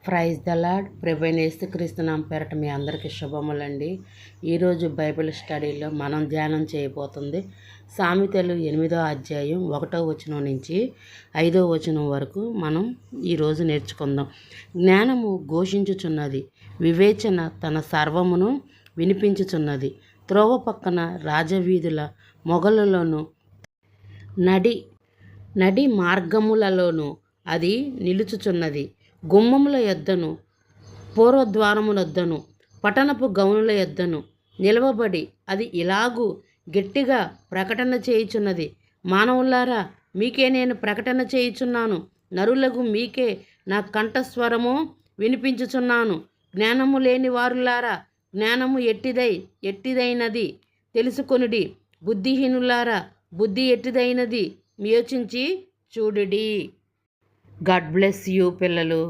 Praise the lord. ప్రభువైన యేసుక్రీస్తు నామమున పేరట మీ అందరికీ శుభములండి. ఈరోజు బైబిల్ స్టడీలో మనం ధ్యానం చేయబోతుంది సామెతలు 8వ అధ్యాయం 1వ వచనం నుంచి 5వ వచనం వరకు మనం ఈరోజు నేర్చుకుందాం. జ్ఞానము ఘోషించుచున్నది, వివేచన తన సర్వమును వినిపించుచున్నది. త్రోవ పక్కన రాజవీధుల మొగలలోను నడి మార్గములలోనూ అది నిలుచుచున్నది. గుమ్మముల యొద్దను, పూర్వద్వారములొద్దను, పట్టణపు గౌనుల యొద్దను నిలవబడి అది ఇలాగూ గట్టిగా ప్రకటన చేయుచున్నది. మానవులారా, మీకే నేను ప్రకటన చేయుచున్నాను, నరులకు మీకే నా కంఠస్వరము వినిపించుచున్నాను. జ్ఞానము లేని వారులారా, జ్ఞానము ఎట్టిదైనది తెలుసుకొనుడి. బుద్ధిహీనులారా, బుద్ధి ఎట్టిదైనది యోచించి చూడుడి. గాడ్ బ్లెస్ యూ పిల్లలు.